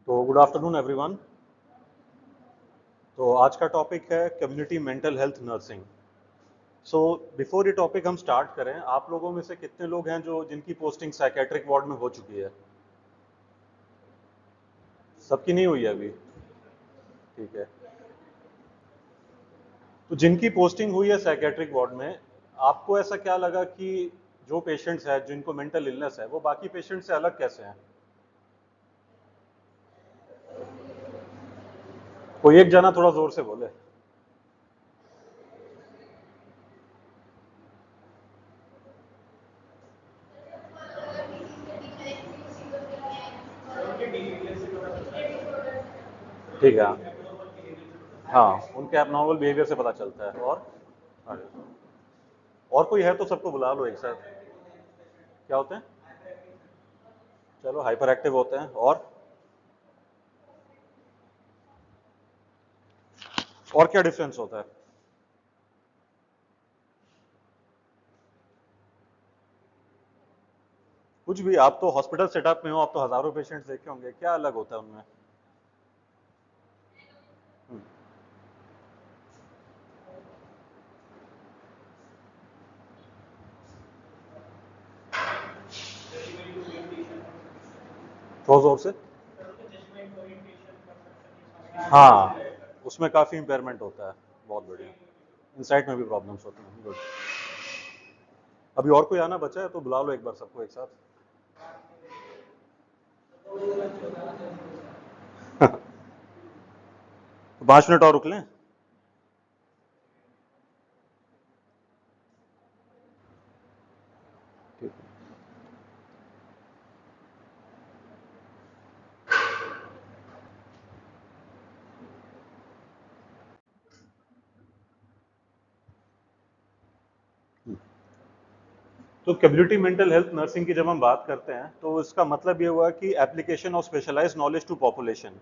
तो good afternoon everyone. तो आज का टॉपिक है community mental health nursing. So before ये टॉपिक हम स्टार्ट करें, आप लोगों में से कितने लोग हैं जो जिनकी पोस्टिंग साइकेट्रिक वार्ड में हो चुकी है? सबकी नहीं हुई है अभी? ठीक है। तो जिनकी पोस्टिंग हुई है साइकेट्रिक वार्ड में, आपको ऐसा क्या लगा कि जो पेशेंट्स हैं जिनको मेंटल इलनेस है वो बाकी पेशेंट से अलग कैसे हैं? कोई एक जना थोड़ा जोर से बोले। ठीक है। हाँ, उनके एबनॉर्मल बिहेवियर से पता चलता है। और अरे, और कोई है तो सबको बुला लो एक साथ। क्या होते हैं? चलो, हाइपर एक्टिव होते हैं। और क्या डिफरेंस होता है? कुछ भी, आप तो हॉस्पिटल सेटअप में हो, आप तो हजारों पेशेंट्स देखे होंगे, क्या अलग होता है उनमें? हम्म, थोड़ा जोर से। हाँ, उसमें काफी इंपेयरमेंट होता है। बहुत बढ़िया। इंसाइट में भी प्रॉब्लम्स होती हैं। गुड। अभी और कोई आना बचा है तो बुला लो एक बार सबको एक साथ। 5 मिनट और रुक लें। ठीक है। तो कम्युनिटी मेंटल हेल्थ नर्सिंग की जब हम बात करते हैं तो इसका मतलब ये हुआ कि application of specialized knowledge to population.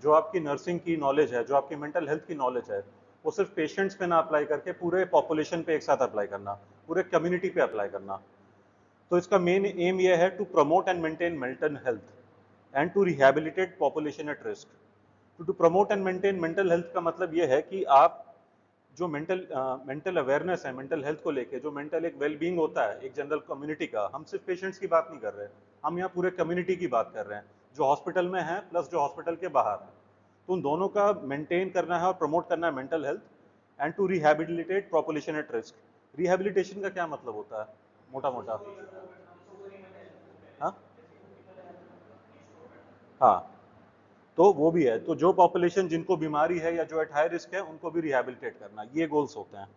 जो आपकी नर्सिंग की नॉलेज है, जो आपकी मेंटल हेल्थ की नॉलेज है, वो सिर्फ पेशेंट्स पे ना अप्लाई करके पूरे पॉपुलेशन पे एक साथ अप्लाई करना, पूरे कम्युनिटी पे अप्लाई करना। तो इसका मेन एम ये है to promote and maintain mental health and to rehabilitate population at risk. To promote and maintain mental health का मतलब ये है कि आप जो मेंटल अवेयरनेस है मेंटल हेल्थ को लेके, जो मेंटल एक वेल बीइंग होता है एक जनरल कम्युनिटी का, हम सिर्फ पेशेंट्स की बात नहीं कर रहे हैं, हम यहाँ पूरे कम्युनिटी की बात कर रहे हैं, जो हॉस्पिटल में है प्लस जो हॉस्पिटल के बाहर है। तो उन दोनों का मेंटेन करना है और प्रमोट करना है mental health and to rehabilitate population at risk. Rehabilitation का क्या मतलब होता है मोटा मोटा? हाँ। हाँ, तो वो भी है, तो जो पॉपुलेशन जिनको बीमारी है या जो एट हाई रिस्क है उनको भी रिहेबिलिटेट करना, ये गोल्स होते हैं।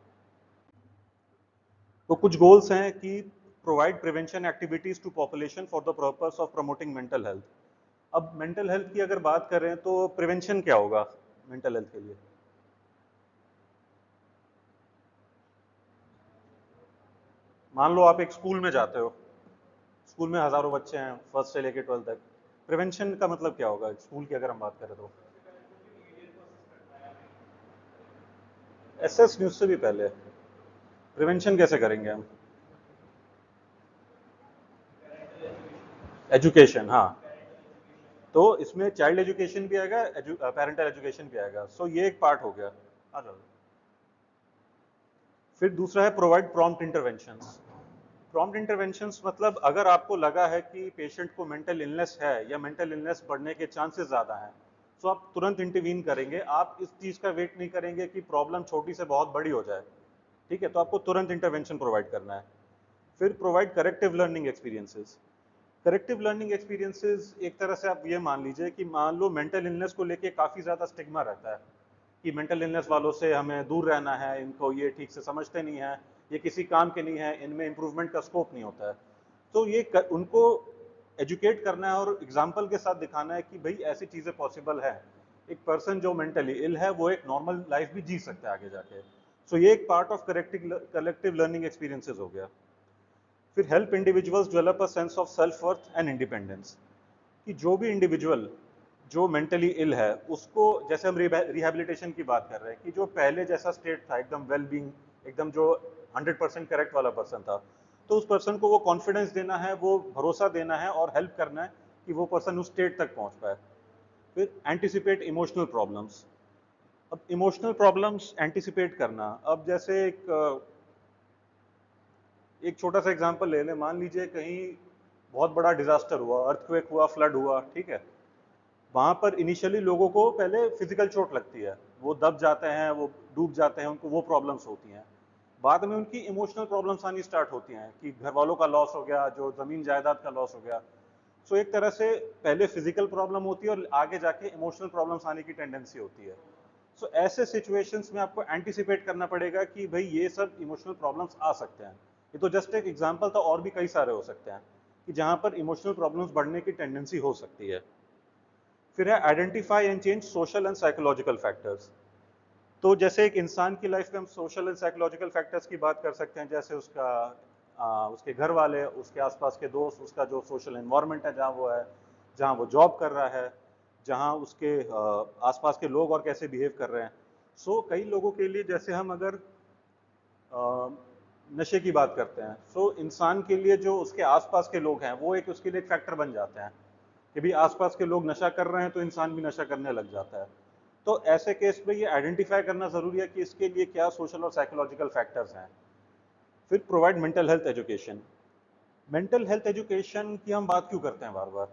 तो कुछ गोल्स हैं कि provide prevention activities to population for the purpose of promoting mental health. अब मेंटल हेल्थ की अगर बात करें तो प्रिवेंशन क्या होगा मेंटल हेल्थ के लिए? मान लो आप एक स्कूल में जाते हो, स्कूल में हजारों बच्चे हैं फर्स्ट से लेकर 12th तक। प्रिवेंशन का मतलब क्या होगा स्कूल की अगर हम बात करें तो? एसएस न्यूज से भी पहले प्रिवेंशन कैसे करेंगे हम? एजुकेशन, हाँ। तो इसमें चाइल्ड एजुकेशन भी आएगा, पेरेंटल एजुकेशन भी आएगा, सो ये एक पार्ट हो गया। आ जाओ। फिर दूसरा है provide prompt interventions. Prompt interventions मतलब अगर आपको लगा है कि पेशेंट को मेंटल इलनेस है या मेंटल इलनेस बढ़ने के चांसेस ज़्यादा हैं, तो आप तुरंत इंटरवीन करेंगे। आप इस चीज़ का वेट नहीं करेंगे कि प्रॉब्लम छोटी से बहुत बड़ी हो जाए। ठीक है, तो आपको तुरंत इंटरवेंशन प्रोवाइड करना है। फिर provide corrective learning experiences. Corrective learning experiences एक तरह से आप ये मान लीजिए कि मान लो मेंटल इलनेस को लेके काफ़ी ज़्यादा स्टिग्मा रहता है कि मेंटल इलनेस वालों से हमें दूर रहना है, इनको ये ठीक से समझते नहीं है, ये किसी काम के नहीं है, इनमें इंप्रूवमेंट का स्कोप नहीं होता है। तो उनको एजुकेट करना है और एग्जाम्पल के साथ दिखाना है कि भाई ऐसी चीज़ें पॉसिबल है। एक पर्सन जो मेंटली इल है वो एक नॉर्मल लाइफ भी जी सकता है आगे जाके। सो ये एक part of collective learning experiences हो गया। फिर help individuals develop a sense of self worth and independence. कि जो भी इंडिविजुअल जो मेंटली इल है उसको, जैसे हम रिहेबिलिटेशन की बात कर रहे हैं कि जो पहले जैसा स्टेट था एकदम वेल बींग, एकदम जो 100% करेक्ट वाला पर्सन था, तो उस पर्सन को वो कॉन्फिडेंस देना है, वो भरोसा देना है और हेल्प करना है कि वो पर्सन उस स्टेट तक पहुंच पाए। फिर एंटिसिपेट इमोशनल प्रॉब्लम्स। अब इमोशनल प्रॉब्लम्स एंटिसिपेट करना, अब जैसे एक छोटा सा एग्जांपल ले लें, मान लीजिए कहीं बहुत बड़ा डिजास्टर हुआ, अर्थक्वेक हुआ, फ्लड हुआ, ठीक है। वहां पर इनिशियली लोगों को पहले फिजिकल चोट लगती है, वो दब जाते हैं, वो डूब जाते हैं, उनको वो प्रॉब्लम्स होती हैं। बाद में उनकी इमोशनल प्रॉब्लम्स आनी स्टार्ट होती हैं कि घर वालों का लॉस हो गया, जो जमीन जायदाद का लॉस हो गया। सो एक तरह से पहले फिजिकल प्रॉब्लम होती है और आगे जाके इमोशनल प्रॉब्लम्स आने की टेंडेंसी होती है। सो ऐसे सिचुएशंस में आपको एंटिसिपेट करना पड़ेगा कि भाई ये सब इमोशनल प्रॉब्लम्स आ सकते हैं। ये तो जस्ट एक एग्जांपल था, और भी कई सारे हो सकते हैं कि जहां पर इमोशनल प्रॉब्लम्स बढ़ने की टेंडेंसी हो सकती है। फिर है identify and change social and psychological factors. तो जैसे एक इंसान की लाइफ में हम सोशल एंड साइकोलॉजिकल फैक्टर्स की बात कर सकते हैं, जैसे उसके घर वाले, उसके आसपास के दोस्त, उसका जो सोशल एनवायरनमेंट है जहाँ वो है, जहाँ वो जॉब कर रहा है, जहाँ उसके आसपास के लोग और कैसे बिहेव कर रहे हैं। सो कई लोगों के लिए, जैसे हम अगर नशे की बात करते हैं, सो इंसान के लिए जो उसके आसपास के लोग हैं वो एक उसके लिए एक फैक्टर बन जाते हैं कि भी आसपास के लोग नशा कर रहे हैं तो इंसान भी नशा करने लग जाता है। तो ऐसे केस में ये आइडेंटिफाई करना जरूरी है कि इसके लिए क्या सोशल और साइकोलॉजिकल फैक्टर्स हैं। फिर provide mental health education. Mental health education की हम बात क्यों करते हैं बार बार?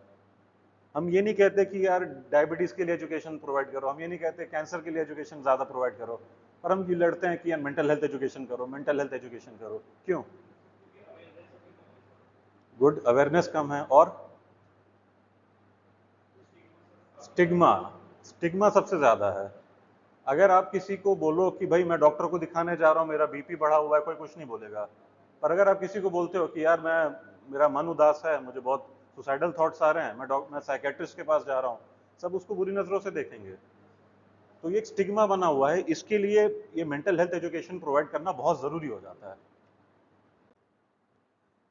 हम ये नहीं कहते कि यार डायबिटीज के लिए एजुकेशन प्रोवाइड करो, हम ये नहीं कहते कैंसर के लिए एजुकेशन ज्यादा प्रोवाइड करो, पर हम ये लड़ते हैं कि यार मेंटल हेल्थ एजुकेशन करो, मेंटल हेल्थ एजुकेशन करो। क्यों? गुड, अवेयरनेस कम है, और स्टिग्मा। स्टिग्मा सबसे ज्यादा है। अगर आप किसी को बोलो कि भाई मैं डॉक्टर को दिखाने जा रहा हूँ, मेरा बीपी बढ़ा हुआ है, कोई कुछ नहीं बोलेगा। पर अगर आप किसी को बोलते हो कि यार मैं मेरा मन उदास है, मुझे बहुत सुसाइडल थॉट्स आ रहे हैं, मैं साइकेट्रिस्ट के पास जा रहा हूँ, सब उसको बुरी नजरों से देखेंगे। तो ये एक स्टिग्मा बना हुआ है, इसके लिए ये मेंटल हेल्थ एजुकेशन प्रोवाइड करना बहुत जरूरी हो जाता है।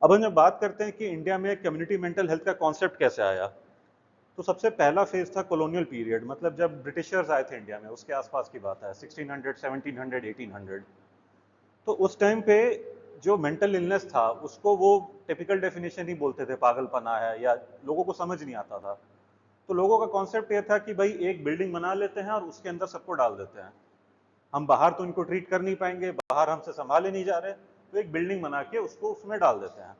अब हम जब बात करते हैं कि इंडिया में कम्युनिटी मेंटल हेल्थ का कॉन्सेप्ट कैसे आया, तो सबसे पहला फेज था कॉलोनियल पीरियड, मतलब जब ब्रिटिशर्स आए थे इंडिया में, उसके आसपास की बात है, 1600, 1700, 1800। तो उस टाइम पे जो मेंटल इलनेस था उसको वो टिपिकल डेफिनेशन ही बोलते थे, पागलपना है, या लोगों को समझ नहीं आता था। तो लोगों का कॉन्सेप्ट ये था कि भाई एक बिल्डिंग बना लेते हैं और उसके अंदर सबको डाल देते हैं, हम बाहर तो इनको ट्रीट कर नहीं पाएंगे, बाहर हमसे संभाले नहीं जा रहे, तो एक बिल्डिंग बना के उसको उसमें डाल देते हैं,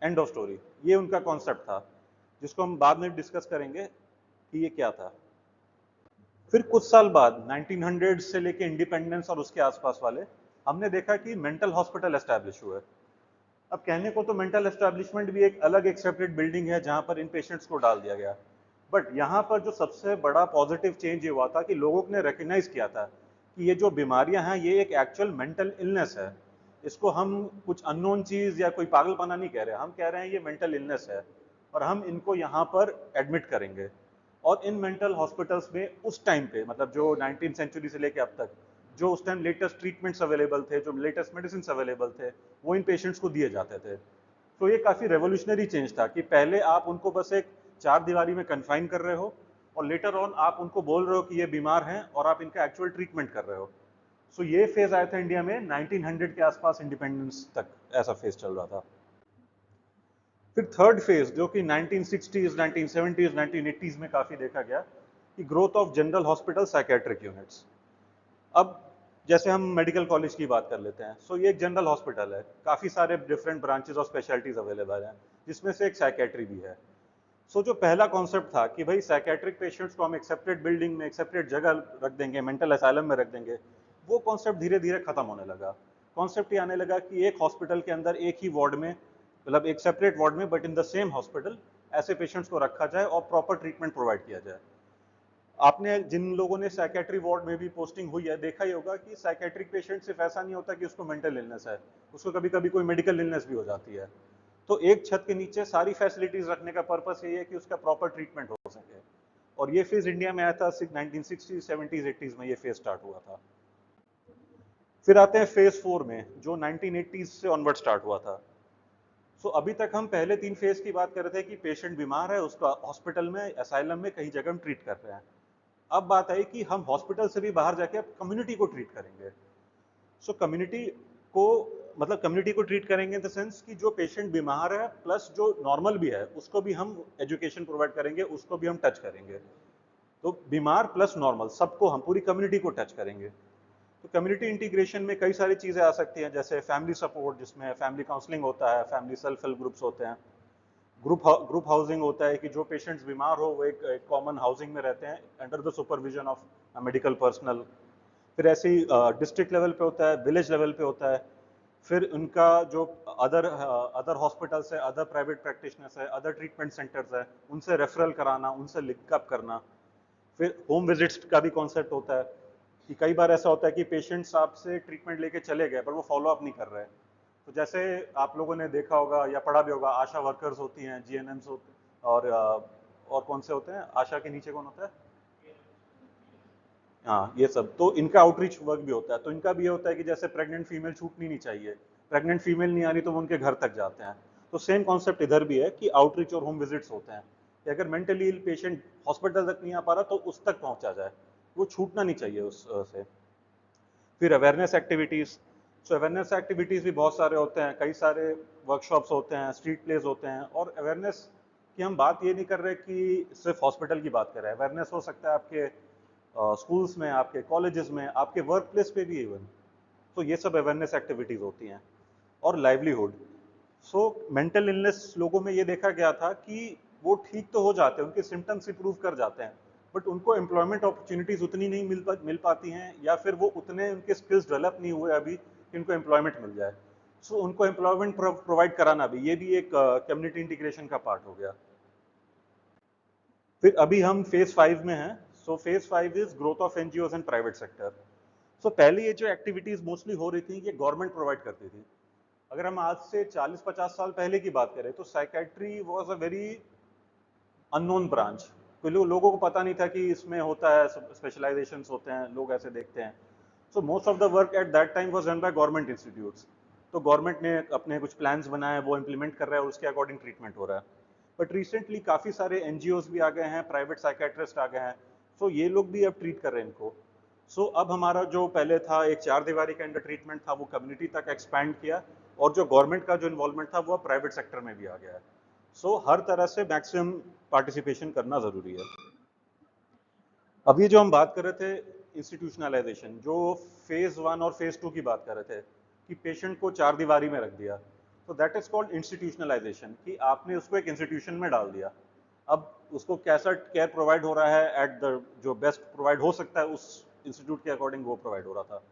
एंड ऑफ स्टोरी। ये उनका कॉन्सेप्ट था, जिसको हम बाद में डिस्कस करेंगे कि ये क्या था। फिर कुछ साल बाद 1900 से लेके इंडिपेंडेंस और उसके आसपास वाले, हमने देखा कि मेंटल हॉस्पिटल एस्टैब्लिश हुए। अब कहने को तो मेंटल एस्टैब्लिशमेंट भी एक अलग एक सेपरेट बिल्डिंग है जहां पर इन पेशेंट्स को डाल दिया गया, बट यहाँ पर जो सबसे बड़ा पॉजिटिव चेंज ये हुआ था कि लोगों ने रिकग्नाइज किया था कि ये जो बीमारियां हैं ये एक एक्चुअल मेंटल इलनेस है। इसको हम कुछ अननोन चीज या कोई पागलपना नहीं कह रहे, हम कह रहे हैं ये मेंटल इलनेस है, और हम इनको यहाँ पर एडमिट करेंगे। और इन मेंटल हॉस्पिटल्स में उस टाइम पे, मतलब जो 19th सेंचुरी से लेके अब तक, जो उस टाइम लेटेस्ट ट्रीटमेंट्स अवेलेबल थे, जो लेटेस्ट मेडिसिन अवेलेबल थे, वो इन पेशेंट्स को दिए जाते थे। तो ये काफी रेवोल्यूशनरी चेंज था कि पहले आप उनको बस एक चार दीवारी में कन्फाइन कर रहे हो, और लेटर ऑन आप उनको बोल रहे हो कि ये बीमार हैं और आप इनका एक्चुअल ट्रीटमेंट कर रहे हो। सो ये फेज आया था इंडिया में 1900 के आसपास, इंडिपेंडेंस तक ऐसा फेज चल रहा था। फिर थर्ड फेज जो कि 1960s, 1970s, 1980s में काफी देखा गया, कि growth of general hospital psychiatric units. अब जैसे हम मेडिकल कॉलेज की बात कर लेते हैं, सो ये एक जनरल हॉस्पिटल है, काफी सारे डिफरेंट ब्रांचेस और स्पेशलिटीज अवेलेबल हैं, जिसमें से एक साइकेट्री भी है। सो जो पहला कॉन्सेप्ट था कि भाई साइकेट्रिक पेशेंट्स को हम एक सेपरेट बिल्डिंग में, एक सेपरेट जगह रख देंगे, मेंटल असाइलम में रख देंगे, वो कॉन्सेप्ट धीरे धीरे खत्म होने लगा। कॉन्सेप्ट ये आने लगा कि एक हॉस्पिटल के अंदर एक ही वार्ड में, मतलब एक सेपरेट वार्ड में but in the same hospital, ऐसे पेशेंट्स को रखा जाए और प्रॉपर ट्रीटमेंट प्रोवाइड किया जाए। आपने जिन लोगों ने साइकेट्री वार्ड में भी पोस्टिंग हुई है देखा ही होगा कि साइकेट्रिक पेशेंट सिर्फ ऐसा नहीं होता कि उसको मेंटल इलनेस है, उसको कभी कभी कोई मेडिकल इलनेस भी हो जाती है। तो एक छत के नीचे सारी फैसिलिटीज रखने का पर्पस ये है कि उसका प्रॉपर ट्रीटमेंट हो सके। और ये फेज इंडिया में आया था 1960, 70s, 80s में ये फेज स्टार्ट हुआ था। फिर आते हैं फेज 4 में, जो 1980s से ऑनवर्ड स्टार्ट हुआ था। सो अभी तक हम पहले तीन फेज की बात कर रहे थे कि पेशेंट बीमार है, उसका हॉस्पिटल में, असाइलम में, कहीं जगह हम ट्रीट कर रहे हैं। अब बात आई कि हम हॉस्पिटल से भी बाहर जाके अब कम्युनिटी को ट्रीट करेंगे। सो कम्युनिटी को, मतलब कम्युनिटी को ट्रीट करेंगे इन द सेंस कि जो पेशेंट बीमार है प्लस जो नॉर्मल भी है उसको भी हम एजुकेशन प्रोवाइड करेंगे, उसको भी हम टच करेंगे। तो बीमार प्लस नॉर्मल सबको, हम पूरी कम्युनिटी को टच करेंगे। तो कम्युनिटी इंटीग्रेशन में कई सारी चीजें आ सकती हैं, जैसे फैमिली सपोर्ट, जिसमें फैमिली काउंसलिंग होता है, फैमिली सेल्फ हेल्प ग्रुप्स होते हैं, ग्रुप हाउसिंग होता है कि जो पेशेंट्स बीमार हो वो एक कॉमन हाउसिंग में रहते हैं under the supervision of medical personnel. फिर ऐसे ही डिस्ट्रिक्ट लेवल पे होता है, विलेज लेवल पे होता है। फिर उनका जो अदर हॉस्पिटल्स है, अदर प्राइवेट प्रैक्टिशनर्स है, अदर ट्रीटमेंट सेंटर्स है, उनसे रेफरल कराना, उनसे लिंकअप करना। फिर होम विजिट्स का भी कॉन्सेप्ट होता है कि कई बार ऐसा होता है कि पेशेंट्स आपसे ट्रीटमेंट लेके चले गए पर वो फॉलो अप नहीं कर रहे। तो जैसे आप लोगों ने देखा होगा या पढ़ा भी होगा, आशा वर्कर्स होती हैं, जीएनएम्स होते, और कौन से होते हैं, आशा के नीचे कौन होता है? हाँ, ये सब तो इनका आउटरीच वर्क भी होता है। तो इनका भी ये होता है कि जैसे प्रेग्नेंट फीमेल छूटनी नहीं चाहिए, प्रेग्नेंट फीमेल नहीं आ रही तो वो उनके घर तक जाते हैं। तो सेम कॉन्सेप्ट इधर भी है कि आउटरीच और होम विजिट्स होते हैं कि अगर मेंटली इल पेशेंट हॉस्पिटल तक नहीं आ पा रहा तो उस तक पहुंचा जाए, वो छूटना नहीं चाहिए उस से। फिर awareness activities, so awareness activities भी बहुत सारे होते हैं, कई सारे वर्कशॉप्स होते हैं, स्ट्रीट प्लेस होते हैं। और अवेयरनेस की हम बात ये नहीं कर रहे कि सिर्फ हॉस्पिटल की बात कर रहे हैं, अवेयरनेस हो सकता है आपके स्कूल्स में, आपके कॉलेजेस में, आपके वर्क प्लेस पे भी इवन। तो ये सब अवेयरनेस एक्टिविटीज होती हैं। और लाइवलीहुड, सो मेंटल इलनेस लोगों में ये देखा गया था कि वो ठीक तो हो जाते हैं, उनके सिम्टम्स इंप्रूव कर जाते हैं, बट उनको एम्प्लॉयमेंट अपॉर्चुनिटीज उतनी नहीं मिल पाती हैं, या फिर वो उतने उनके स्किल्स डेवलप नहीं हुए अभी कि उनको एम्प्लॉयमेंट मिल जाए। सो उनको एम्प्लॉयमेंट प्रोवाइड कराना भी, ये भी एक कम्युनिटी इंटीग्रेशन का पार्ट हो गया। फिर अभी हम फेज 5 में हैं। So phase 5 is growth of NGOs and private sector. So पहले ये जो एक्टिविटीज मोस्टली हो रही थी ये गवर्नमेंट प्रोवाइड करती थी। अगर हम आज से 40-50 साल पहले की बात करें तो psychiatry was a very unknown branch. तो लोगों को पता नहीं था कि इसमें होता है, स्पेशलाइजेशंस होते हैं, लोग ऐसे देखते हैं। So most of the work at that time was done by government institutes. तो गवर्नमेंट ने अपने कुछ प्लान्स बनाए, वो इंप्लीमेंट कर रहा है और उसके अकॉर्डिंग ट्रीटमेंट हो रहा है। बट रिसेंटली काफ़ी सारे एनजीओज भी आ गए हैं, प्राइवेट साइकेट्रिस्ट आ गए हैं। सो ये लोग भी अब ट्रीट कर रहे हैं इनको। सो अब हमारा जो पहले था एक चार दीवारी के अंडर ट्रीटमेंट था, वो कम्युनिटी तक एक्सपैंड किया, और जो गवर्नमेंट का जो इन्वॉल्वमेंट था वो प्राइवेट सेक्टर में भी आ गया है। सो हर तरह से मैक्सिमम पार्टिसिपेशन करना जरूरी है। अभी जो हम बात कर रहे थे इंस्टीट्यूशनलाइजेशन, जो फेज 1 और फेज 2 की बात कर रहे थे कि पेशेंट को चार दीवारी में रख दिया, तो दैट इज कॉल्ड इंस्टीट्यूशनलाइजेशन, कि आपने उसको एक इंस्टीट्यूशन में डाल दिया। अब उसको कैसा केयर प्रोवाइड हो रहा है, एट द जो बेस्ट प्रोवाइड हो सकता है उस इंस्टीट्यूट के अकॉर्डिंग वो प्रोवाइड हो रहा था।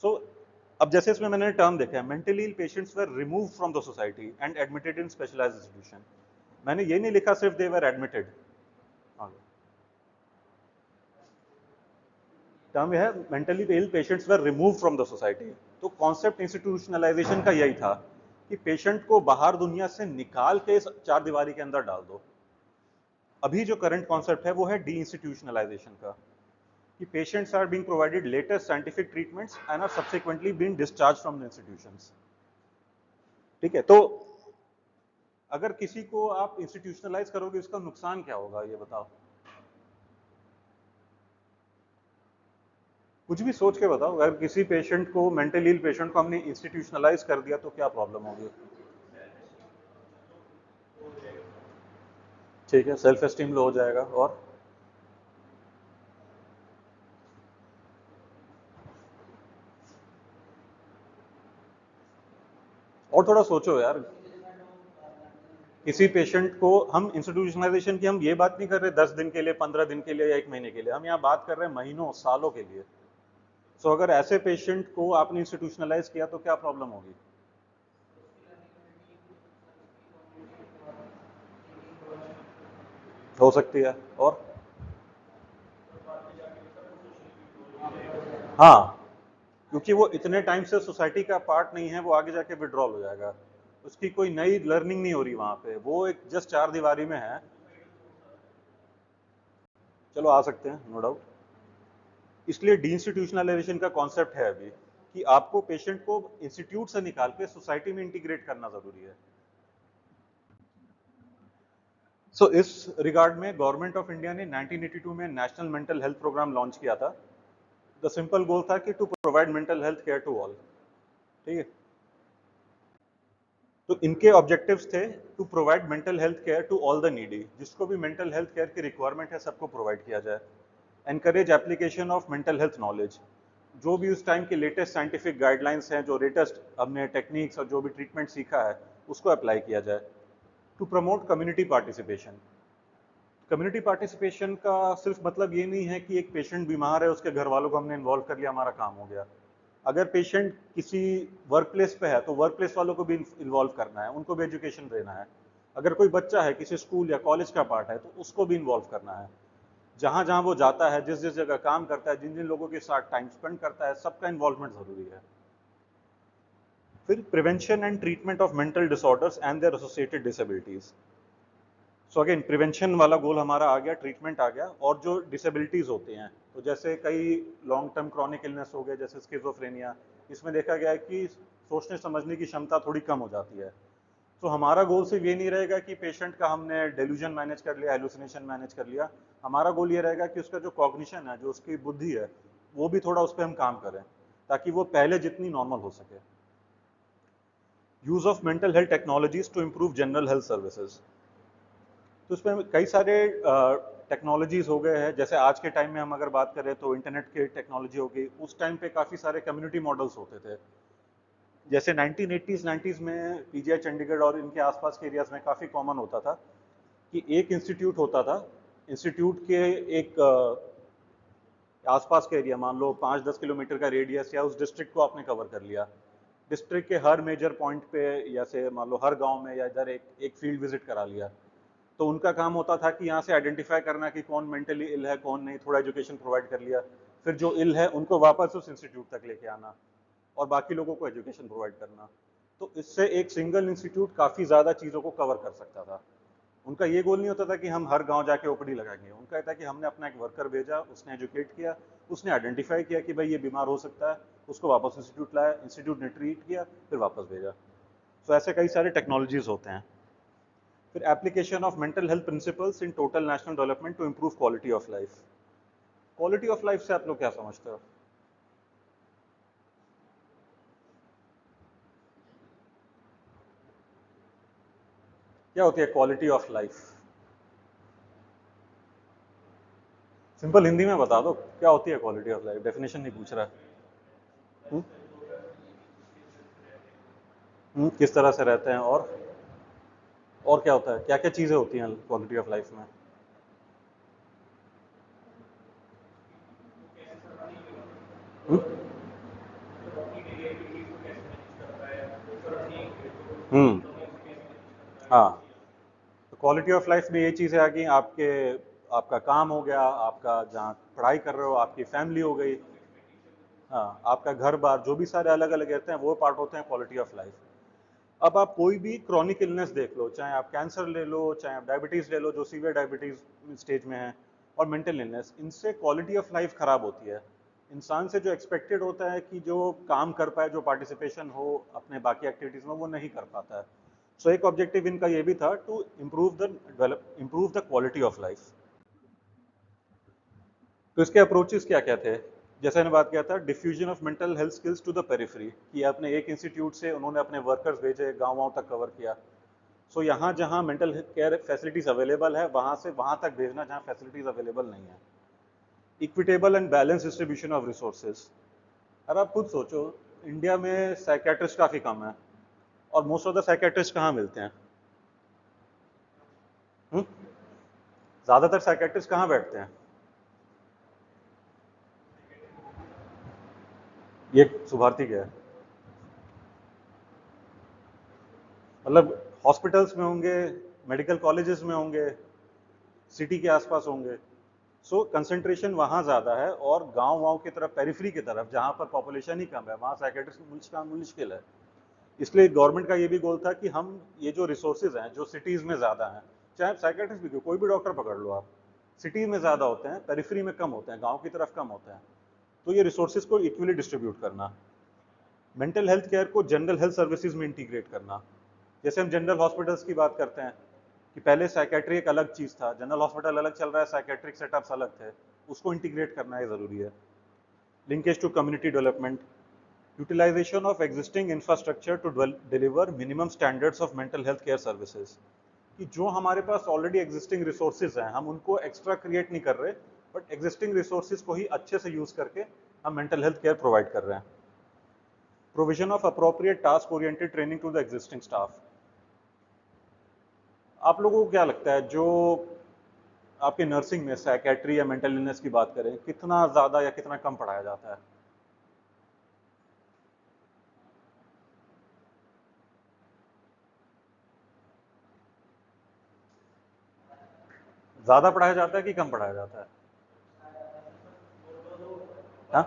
सो अब जैसे इसमें मैंने टर्म देखा है, mentally ill patients were remove from the society and admitted in specialized institution. मैंने ये नहीं लिखा सिर्फ दे वर एडमिटेड, टर्म है mentally ill patients were remove from the society. तो कॉन्सेप्ट इंस्टीट्यूशनलाइजेशन का यही था कि पेशेंट को बाहर दुनिया से निकाल के इस चार दीवारी के अंदर डाल दो। अभी जो करंट कॉन्सेप्ट है वो है डी इंस्टीट्यूशनलाइजेशन का, कि patients are being provided latest scientific treatments and are subsequently being discharge from the institutions. ठीक है, तो अगर किसी को आप इंस्टीट्यूशनलाइज करोगे इसका नुकसान क्या होगा ये बताओ, कुछ भी सोच के बताओ। अगर किसी पेशेंट को, मेंटली इल पेशेंट को हमने इंस्टीट्यूशनलाइज कर दिया तो क्या प्रॉब्लम होगी? ठीक है, सेल्फ एस्टीम लो हो जाएगा, और थोड़ा सोचो यार। किसी पेशेंट को हम इंस्टीट्यूशनलाइजेशन की हम ये बात नहीं कर रहे 10 दिन के लिए, 15 दिन के लिए या एक महीने के लिए, हम यहाँ बात कर रहे हैं महीनों सालों के लिए। सो अगर ऐसे पेशेंट को आपने इंस्टीट्यूशनलाइज किया तो क्या प्रॉब्लम होगी? हो सकती है, और हाँ, क्योंकि वो इतने टाइम से सोसाइटी का पार्ट नहीं है, वो आगे जाके विड्रॉल हो जाएगा। उसकी कोई नई लर्निंग नहीं हो रही वहां पे, वो एक जस्ट चार दीवारी में है। चलो आ सकते हैं, नो डाउट। इसलिए डीइंस्टीट्यूशनलाइजेशन का कॉन्सेप्ट है अभी कि आपको पेशेंट को इंस्टीट्यूट से निकाल के सोसाइटी में इंटीग्रेट करना जरूरी है। सो इस रिगार्ड में गवर्नमेंट ऑफ इंडिया ने 1982 में national mental health programme launch किया था। द सिंपल गोल था कि to provide mental health care to all. ठीक है, तो इनके ऑब्जेक्टिव्स थे to provide mental health care to all the needy, जिसको भी मेंटल हेल्थ केयर की रिक्वायरमेंट है सबको प्रोवाइड किया जाए। Encourage application of mental health knowledge, जो भी उस टाइम के लेटेस्ट साइंटिफिक गाइडलाइंस हैं, जो लेटेस्ट हमने टेक्निक्स और जो भी ट्रीटमेंट सीखा है उसको अप्लाई किया जाए। To promote community participation, community participation का सिर्फ मतलब ये नहीं है कि एक पेशेंट बीमार है उसके घर वालों को हमने इन्वॉल्व कर लिया हमारा काम हो गया। अगर पेशेंट किसी वर्क प्लेस पे है तो वर्क प्लेस वालों को भी इन्वॉल्व करना है, उनको भी एजुकेशन देना है। अगर कोई बच्चा है किसी स्कूल या कॉलेज का पार्ट है तो उसको भी इन्वॉल्व करना है। जहां जहां वो जाता है, जिस जिस जगह काम करता है, जिन जिन लोगों के साथ टाइम स्पेंड करता है, सबका इन्वॉल्वमेंट जरूरी है। फिर prevention and treatment of mental disorders and their associated disabilities. So again prevention वाला गोल हमारा आ गया, ट्रीटमेंट आ गया, और जो डिसेबिलिटीज होते हैं तो जैसे कई लॉन्ग टर्म क्रॉनिक इलनेस हो गए जैसे स्किज़ोफ्रेनिया, इसमें देखा गया है कि सोचने समझने की क्षमता थोड़ी कम हो जाती है। तो हमारा गोल सिर्फ ये नहीं रहेगा कि पेशेंट का हमने डेल्यूजन मैनेज कर लिया, हेलुसिनेशन मैनेज कर लिया। हमारा गोल ये रहेगा कि उसका जो कॉग्निशन है, जो उसकी बुद्धि है, वो भी थोड़ा उस पर हम काम करें ताकि वो पहले जितनी नॉर्मल हो सके। Use of mental health technologies to improve general health services, तो इसमें कई सारे टेक्नोलॉजीज हो गए हैं। जैसे आज के टाइम में हम अगर बात करें तो इंटरनेट की टेक्नोलॉजी हो गई, उस टाइम पे काफ़ी सारे कम्युनिटी मॉडल्स होते थे। जैसे 1980s 90s में पीजीआई चंडीगढ़ और इनके आसपास के एरियाज में काफ़ी कॉमन होता था कि एक इंस्टीट्यूट होता था, इंस्टीट्यूट के एक आसपास के एरिया, मान लो 5-10 किलोमीटर का रेडियस या उस डिस्ट्रिक्ट को आपने कवर कर लिया। डिस्ट्रिक्ट के हर मेजर पॉइंट पे या से मान लो हर गांव में या इधर एक एक फील्ड विजिट करा लिया। तो उनका काम होता था कि यहाँ से आइडेंटिफाई करना कि कौन मेंटली इल है कौन नहीं, थोड़ा एजुकेशन प्रोवाइड कर लिया, फिर जो इल है उनको वापस उस इंस्टीट्यूट तक लेके आना और बाकी लोगों को एजुकेशन प्रोवाइड करना। तो इससे एक सिंगल इंस्टीट्यूट काफ़ी ज़्यादा चीज़ों को कवर कर सकता था। उनका ये गोल नहीं होता था कि हम हर गांव जाके ओपीडी लगाएंगे, उनका था कि हमने अपना एक वर्कर भेजा, उसने एजुकेट किया, उसने आइडेंटिफाई किया कि भाई ये बीमार हो सकता है, उसको वापस इंस्टीट्यूट लाया, इंस्टीट्यूट ने ट्रीट किया, फिर वापस भेजा। तो ऐसे कई सारे टेक्नोलॉजीज होते हैं। फिर application of mental health principles in total national development to improve quality of life. Quality of life से आप लोग क्या समझते हो? क्या होती है quality of life? Simple Hindi में बता दो क्या होती है क्वालिटी ऑफ लाइफ, डेफिनेशन नहीं पूछ रहा। हम्म? किस तरह से रहते हैं और क्या होता है, क्या क्या चीजें होती हैं क्वालिटी ऑफ लाइफ में? हम्म? हम्म। हाँ, तो क्वालिटी ऑफ लाइफ में ये चीज़ें आ गई, आपके आपका काम हो गया, आपका जहाँ पढ़ाई कर रहे हो, आपकी फैमिली हो गई, हाँ, आपका घर बार, जो भी सारे अलग अलग रहते हैं वो पार्ट होते हैं क्वालिटी ऑफ लाइफ। अब आप कोई भी क्रॉनिक इलनेस देख लो, चाहे आप कैंसर ले लो, चाहे आप डायबिटीज़ ले लो जो सीवियर डायबिटीज़ स्टेज में है, और मेंटल इलनेस, इनसे क्वालिटी ऑफ लाइफ खराब होती है। इंसान से जो एक्सपेक्टेड होता है कि जो काम कर पाए, जो पार्टिसिपेशन हो अपने बाकी एक्टिविटीज़ में, वो नहीं कर पाता है। सो एक ऑब्जेक्टिव इनका ये भी था to improve the quality of life. तो इसके अप्रोचेस क्या क्या थे? जैसे मैंने बात किया था diffusion of mental health skills to the periphery, कि अपने एक इंस्टीट्यूट से उन्होंने अपने वर्कर्स भेजे, गाँव तक कवर किया। सो यहाँ जहाँ मेंटल केयर फैसिलिटीज अवेलेबल है वहाँ से वहाँ तक भेजना जहाँ फैसिलिटीज अवेलेबल नहीं है। Equitable and balance distribution of resources. अब आप खुद सोचो, इंडिया में साइकेट्रिस्ट काफ़ी कम है, और मोस्ट ऑफ द साइकेट्रिस्ट कहाँ मिलते हैं? हम्म? ज़्यादातर साइकेट्रिस्ट कहाँ बैठते हैं? ये सुभारती क्या है? मतलब हॉस्पिटल्स में होंगे, मेडिकल कॉलेजेस में होंगे, सिटी के आसपास होंगे। सो कंसंट्रेशन वहाँ ज़्यादा है, और गांव की तरफ, पेरिफेरी की तरफ जहाँ पर पॉपुलेशन ही कम है, वहाँ साइकेट्रिस्ट का मुश्किल है। इसलिए गवर्नमेंट का ये भी गोल था कि हम ये जो रिसोर्सेज हैं जो सिटीज़ में ज़्यादा हैं, चाहे आप साइकेट्रिस्ट भी क्यों, कोई भी डॉक्टर पकड़ लो आप, सिटी में ज़्यादा होते हैं, पेरिफेरी में कम होते हैं, गाँव की तरफ कम होते हैं। तो ये रिसोर्सेज को इक्वली डिस्ट्रीब्यूट करना, मेंटल हेल्थ केयर को जनरल हेल्थ सर्विसेज में इंटीग्रेट करना। जैसे हम जनरल हॉस्पिटल्स की बात करते हैं कि पहले साइकेट्री एक अलग चीज़ था, जनरल हॉस्पिटल अलग चल रहा है, साइकेट्रिक सेटअप्स अलग थे, उसको इंटीग्रेट करना ये ज़रूरी है। Linkage to community development, utilisation of existing infrastructure to deliver minimum standards of mental health care services, कि जो हमारे पास ऑलरेडी एग्जिस्टिंग रिसोर्सेज हैं हम उनको एक्स्ट्रा क्रिएट नहीं कर रहे, बट एग्जिस्टिंग रिसोर्सेज को ही अच्छे से यूज करके हम मेंटल हेल्थ केयर प्रोवाइड कर रहे हैं। Provision of appropriate task oriented training to the existing staff. आप लोगों को क्या लगता है, जो आपके नर्सिंग में साइकेट्री या मेंटल इलनेस की बात करें, कितना ज्यादा या कितना कम पढ़ाया जाता है? ज्यादा पढ़ाया जाता है कि कम पढ़ाया जाता है? हाँ,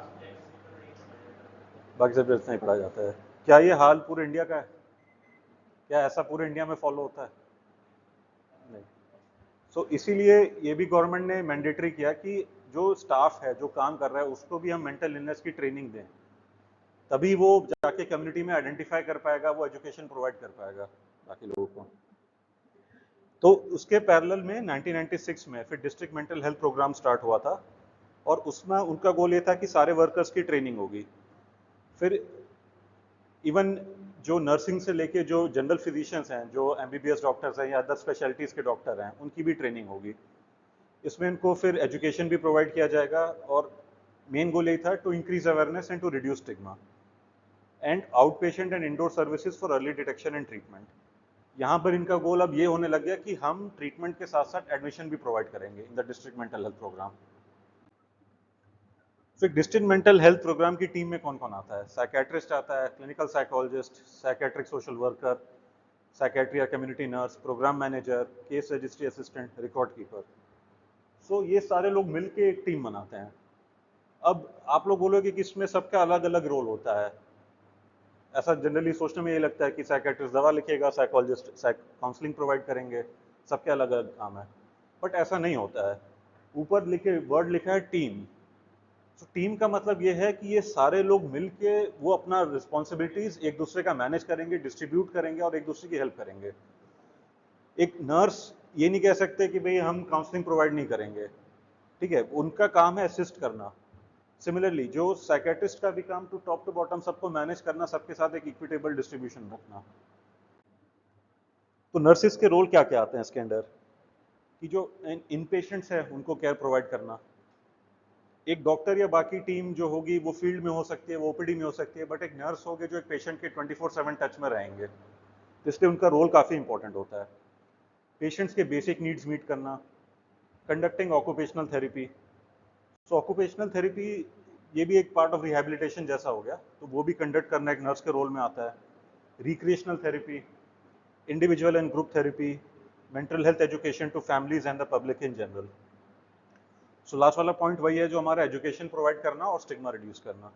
बाकी सब्जेक्ट्स नहीं पढ़ाया जाता है। क्या ये हाल पूरे इंडिया का है? क्या ऐसा पूरे इंडिया में फॉलो होता है? नहीं। सो इसीलिए ये भी गवर्नमेंट ने मैंडेटरी किया कि जो स्टाफ है जो काम कर रहा है उसको भी हम मेंटल इलनेस की ट्रेनिंग दें, तभी वो जाके कम्युनिटी में आइडेंटिफाई कर पाएगा, वो एजुकेशन प्रोवाइड कर पाएगा बाकी लोगों को। तो उसके पैरेलल में 1996 में फिर district mental health programme start हुआ था, और उसमें उनका गोल ये था कि सारे वर्कर्स की ट्रेनिंग होगी। फिर इवन जो नर्सिंग से लेके जो जनरल फिजिशियंस हैं, जो एमबीबीएस डॉक्टर्स हैं या अदर स्पेशलिटीज़ के डॉक्टर हैं, उनकी भी ट्रेनिंग होगी। इसमें इनको फिर एजुकेशन भी प्रोवाइड किया जाएगा, और मेन गोल यही था to increase awareness and to reduce stigma, and outpatient and indoor services for early detection and treatment. यहाँ पर इनका गोल अब ये होने लग गया कि हम ट्रीटमेंट के साथ साथ एडमिशन भी प्रोवाइड करेंगे in the district mental health program. फिर डिस्ट्रिक्ट मेंटल हेल्थ प्रोग्राम की टीम में कौन कौन आता है? साइकेट्रिस्ट आता है, clinical psychologist, psychiatric social worker, psychiatry या community nurse, program manager, case registry assistant, record keeper. So ये सारे लोग मिलके एक टीम बनाते हैं। अब आप लोग बोलोगे कि इसमें सबका अलग अलग रोल होता है। ऐसा जनरली सोचने में ये लगता है कि साइकेट्रिस्ट दवा लिखेगा, साइकोलॉजिस्ट काउंसलिंग प्रोवाइड करेंगे, सबके अलग अलग काम है, बट ऐसा नहीं होता है। ऊपर लिखे वर्ड लिखा है टीम। तो टीम का मतलब ये है कि ये सारे लोग मिलके वो अपना रिस्पॉन्सिबिलिटीज एक दूसरे का मैनेज करेंगे, डिस्ट्रीब्यूट करेंगे और एक दूसरे की हेल्प करेंगे। एक नर्स ये नहीं कह सकते कि भाई हम काउंसलिंग प्रोवाइड नहीं करेंगे, ठीक है, उनका काम है असिस्ट करना। सिमिलरली जो साइकेट्रिस्ट का भी काम टॉप टू बॉटम सबको मैनेज करना, सबके साथ एक इक्विटेबल डिस्ट्रीब्यूशन रखना। तो नर्सिस के रोल क्या क्या आते हैं इसके अंदर, कि जो इन पेशेंट्स है उनको केयर प्रोवाइड करना। एक डॉक्टर या बाकी टीम जो होगी वो फील्ड में हो सकती है, वो ओपीडी में हो सकती है, बट एक नर्स होगी जो एक पेशेंट के 24/7 टच में रहेंगे, तो इसलिए उनका रोल काफ़ी इंपॉर्टेंट होता है। पेशेंट्स के बेसिक नीड्स मीट करना, कंडक्टिंग ऑक्यूपेशनल थेरेपी। सो ऑक्यूपेशनल थेरेपी ये भी एक पार्ट ऑफ रिहैबिलिटेशन जैसा हो गया, तो वो भी कंडक्ट करना एक नर्स के रोल में आता है। Recreational therapy, individual and group therapy, mental health education to families and the public in general. So last वाला पॉइंट वही है जो हमारा एजुकेशन प्रोवाइड करना और स्टिग्मा रिड्यूस करना।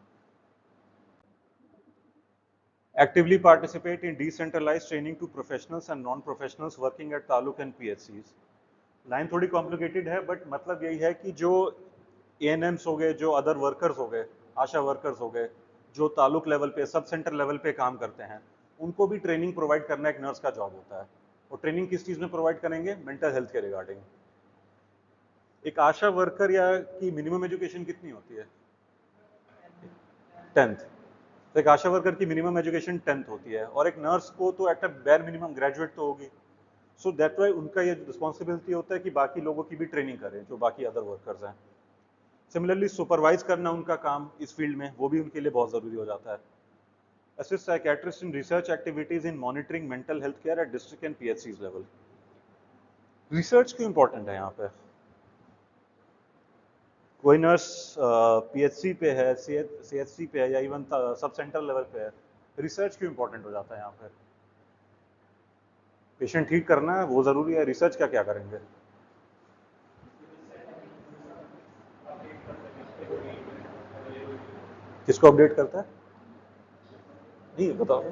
Actively participate in decentralized training to professionals and non-professionals working at taluk and PHCs। Line थोड़ी complicated है, बट मतलब यही है कि जो ANMs हो गए, जो अदर वर्कर्स हो गए, आशा वर्कर्स हो गए, जो तालुक लेवल पे, सब सेंटर लेवल पे काम करते हैं, उनको भी ट्रेनिंग प्रोवाइड करना एक नर्स का जॉब होता है। और ट्रेनिंग किस चीज़ में प्रोवाइड करेंगे? मेंटल हेल्थ के रिगार्डिंग। एक आशा वर्कर या की मिनिमम एजुकेशन कितनी होती है? 10th। तो एक आशा वर्कर की मिनिमम एजुकेशन 10th होती है, और एक नर्स को तो at a bare minimum graduate तो होगी। सो दैट वाई उनका ये रिस्पॉन्सिबिलिटी होता है कि बाकी लोगों की भी ट्रेनिंग करें जो बाकी अदर वर्कर्स हैं। सिमिलरली सुपरवाइज करना उनका काम इस फील्ड में, वो भी उनके लिए बहुत ज़रूरी हो जाता है। Assist psychiatrist in research activities in monitoring mental health care at district and PHCs level. Research क्यों इंपॉर्टेंट है यहाँ पे? कोई नर्स PHC पे है, CHC पे है, या इवन सब सेंटर लेवल पे है, रिसर्च क्यों इंपॉर्टेंट हो जाता है यहाँ पे? पेशेंट ठीक करना है वो ज़रूरी है, रिसर्च का क्या करेंगे? किसको अपडेट करता है? नहीं बताओ।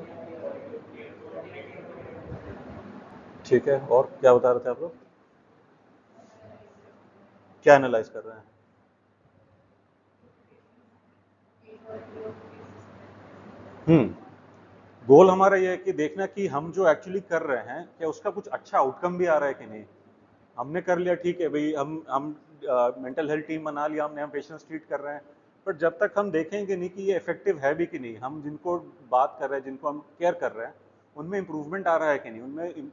ठीक है, और क्या बता रहे थे आप लोग? क्या एनालाइज कर रहे हैं? गोल हमारा ये है कि देखना कि हम जो एक्चुअली कर रहे हैं क्या उसका कुछ अच्छा आउटकम भी आ रहा है कि नहीं। हमने कर लिया, ठीक है भाई, हम मेंटल हेल्थ टीम बना लिया हमने, हम पेशेंट्स ट्रीट कर रहे हैं, बट जब तक हम देखेंगे नहीं कि ये इफेक्टिव है भी कि नहीं, हम जिनको बात कर रहे हैं, जिनको हम केयर कर रहे हैं, उनमें इंप्रूवमेंट आ रहा है कि नहीं, उनमें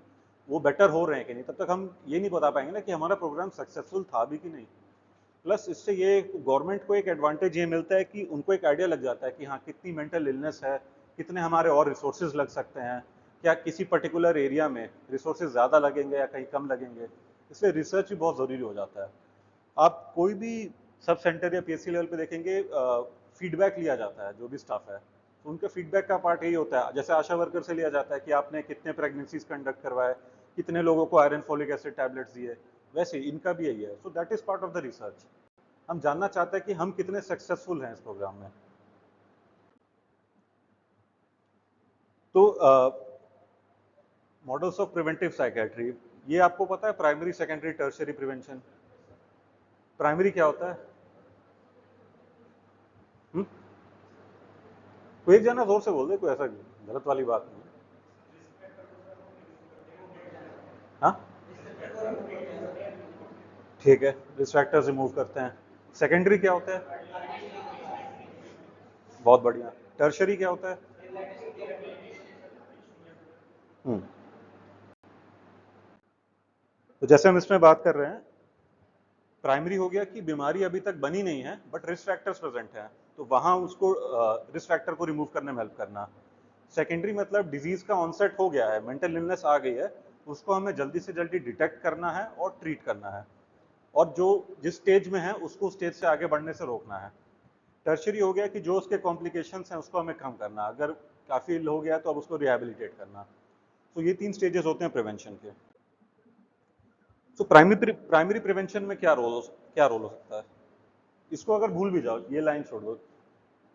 वो बेटर हो रहे हैं कि नहीं, तब तक हम ये नहीं बता पाएंगे ना कि हमारा प्रोग्राम सक्सेसफुल था भी कि नहीं। प्लस इससे ये गवर्नमेंट को एक एडवांटेज ये मिलता है कि उनको एक आइडिया लग जाता है कि हाँ कितनी मेंटल इलनेस है, कितने हमारे और रिसोर्सेज लग सकते हैं, क्या किसी पर्टिकुलर एरिया में रिसोर्सेज ज़्यादा लगेंगे या कहीं कम लगेंगे। इसलिए रिसर्च भी बहुत ज़रूरी हो जाता है। आप कोई भी सब सेंटर या पीएससी लेवल पे देखेंगे, फीडबैक लिया जाता है जो भी स्टाफ है, तो उनके फीडबैक का पार्ट यही होता है। जैसे आशा वर्कर से लिया जाता है कि आपने कितने प्रेगनेंसीज कंडक्ट करवाए, कितने लोगों को आयरन फॉलिक एसिड टैबलेट्स दिए, वैसे इनका भी यही है। So that is part of the research. हम जानना चाहते हैं कि हम कितने सक्सेसफुल हैं इस प्रोग्राम में। तो मॉडल्स ऑफ प्रिवेंटिव साइकेट्री, ये आपको पता है, primary secondary tertiary prevention. Primary क्या होता है? हुँ? कोई एक जना जोर से बोल दे, कोई ऐसा गलत वाली बात नहीं है। हाँ, ठीक है, रिस्क फैक्टर्स रिमूव करते हैं। सेकेंडरी क्या होता है? बहुत बढ़िया। टर्शियरी क्या होता है? हम्म। तो जैसे हम इसमें बात कर रहे हैं, प्राइमरी हो गया कि बीमारी अभी तक बनी नहीं है बट रिस्क फैक्टर्स प्रेजेंट हैं, तो वहां उसको रिस्क फैक्टर को रिमूव करने में हेल्प करना। सेकेंडरी मतलब डिजीज का ऑनसेट हो गया है, मेंटल इलनेस आ गई है, उसको हमें जल्दी से जल्दी डिटेक्ट करना है और ट्रीट करना है, और जो जिस स्टेज में है उसको स्टेज से आगे बढ़ने से रोकना है। टर्शियरी हो गया कि जो उसके कॉम्प्लिकेशंस हैं उसको हमें कम करना, अगर काफी हो गया तो अब उसको रिहेबिलिटेट करना। तो ये 3 स्टेजेस होते हैं प्रिवेंशन के। तो प्राइमरी प्रिवेंशन में क्या रोल हो सकता है? इसको अगर भूल भी जाओ, ये लाइन छोड़ दो,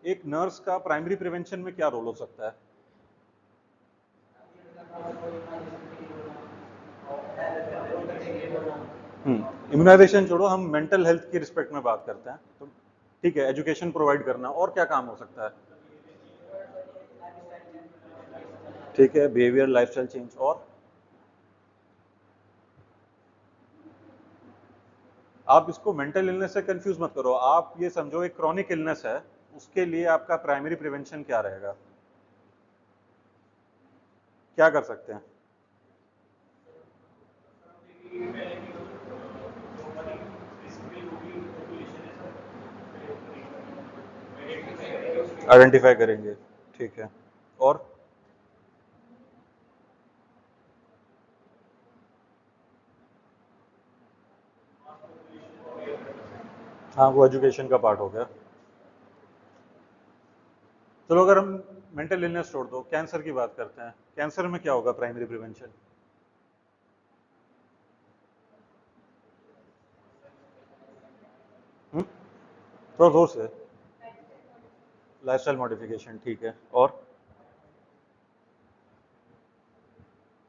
एक नर्स का प्राइमरी प्रिवेंशन में क्या रोल हो सकता है? इम्यूनाइजेशन छोड़ो, हम मेंटल हेल्थ की रिस्पेक्ट में बात करते हैं, तो ठीक है, एजुकेशन प्रोवाइड करना, और क्या काम हो सकता है? ठीक है, बिहेवियर लाइफस्टाइल चेंज, और आप इसको मेंटल इलनेस से कंफ्यूज मत करो, आप ये समझो एक क्रॉनिक इलनेस है, उसके लिए आपका प्राइमरी प्रिवेंशन क्या रहेगा, क्या कर सकते हैं? आइडेंटिफाई करेंगे, ठीक है, और हाँ, वो एजुकेशन का पार्ट हो गया। चलो अगर हम मेंटल इलनेस छोड़ दो, कैंसर की बात करते हैं, कैंसर में क्या होगा प्राइमरी प्रिवेंशन? थोड़ा जोर से। लाइफस्टाइल मॉडिफिकेशन, ठीक है, और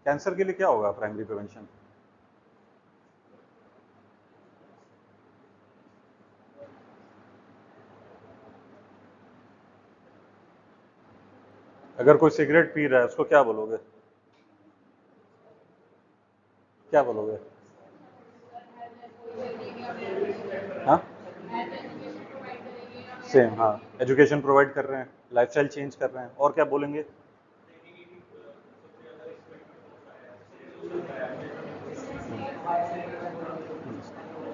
कैंसर के लिए क्या होगा प्राइमरी प्रिवेंशन? अगर कोई सिगरेट पी रहा है उसको क्या बोलोगे? क्या बोलोगे? हाँ, सेम, हाँ, एजुकेशन प्रोवाइड कर रहे हैं, लाइफस्टाइल चेंज कर रहे हैं, और क्या बोलेंगे?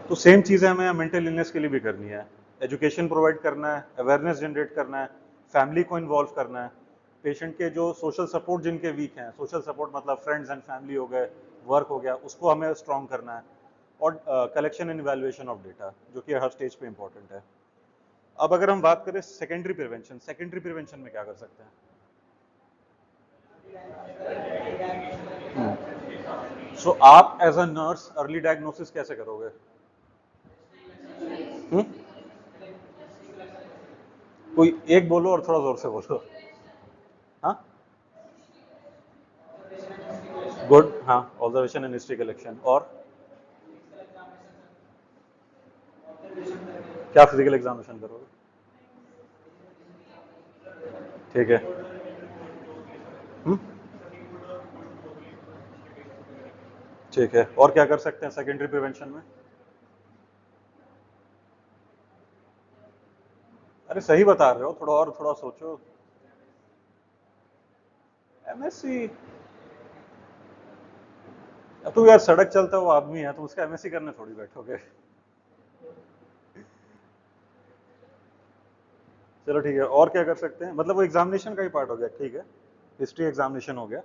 तो सेम चीज़ें हमें मेंटल इलनेस के लिए भी करनी है। एजुकेशन प्रोवाइड करना है, अवेयरनेस जनरेट करना है, फैमिली को इन्वॉल्व करना है, पेशेंट के जो सोशल सपोर्ट जिनके वीक हैं, सोशल सपोर्ट मतलब फ्रेंड्स एंड फैमिली हो गए, वर्क हो गया, उसको हमें स्ट्रॉन्ग करना है, और collection and evaluation of data, जो कि हर स्टेज पे इंपॉर्टेंट है। अब अगर हम बात करें सेकेंडरी प्रिवेंशन, सेकेंडरी प्रिवेंशन में क्या कर सकते हैं? सो आप as a nurse early diagnosis कैसे करोगे? हुँ? कोई एक बोलो और थोड़ा जोर से बोलो। हाँ, गुड, हाँ, ऑब्जर्वेशन एंड हिस्ट्री कलेक्शन, और क्या फिजिकल एग्जामिनेशन करोगे? ठीक है। हुँ? ठीक है, और क्या कर सकते हैं सेकेंडरी प्रिवेंशन में? अरे सही बता रहे हो, थोड़ा सोचो। एमएससी? तू यार सड़क चलता हुआ आदमी है, तो उसका एमएससी करने थोड़ी बैठोगे। चलो ठीक है, और क्या कर सकते हैं, मतलब वो एग्जामिनेशन का ही पार्ट हो गया, ठीक है। हिस्ट्री एग्जामिनेशन हो गया।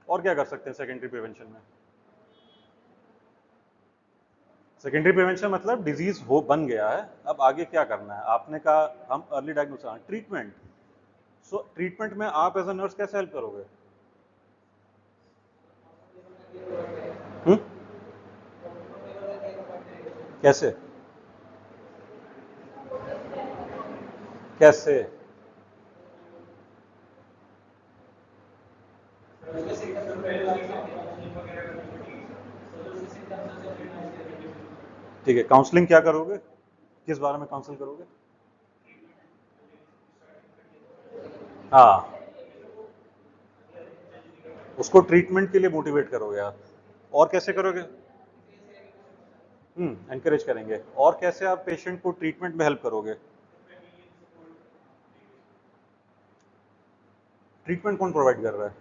और क्या कर सकते हैं सेकेंडरी प्रिवेंशन में? सेकेंडरी प्रिवेंशन मतलब डिजीज हो बन गया है, अब आगे क्या करना है, आपने कहा हम अर्ली डायग्नोसिस, ट्रीटमेंट। सो ट्रीटमेंट में आप एज अ नर्स कैसे हेल्प करोगे? हम्म? कैसे? कैसे? ठीक है, काउंसलिंग क्या करोगे, किस बारे में काउंसिल करोगे? हाँ, उसको ट्रीटमेंट के लिए मोटिवेट करोगे आप। और कैसे करोगे? एनकरेज करेंगे। और कैसे आप पेशेंट को ट्रीटमेंट में हेल्प करोगे? ट्रीटमेंट कौन प्रोवाइड कर रहा है?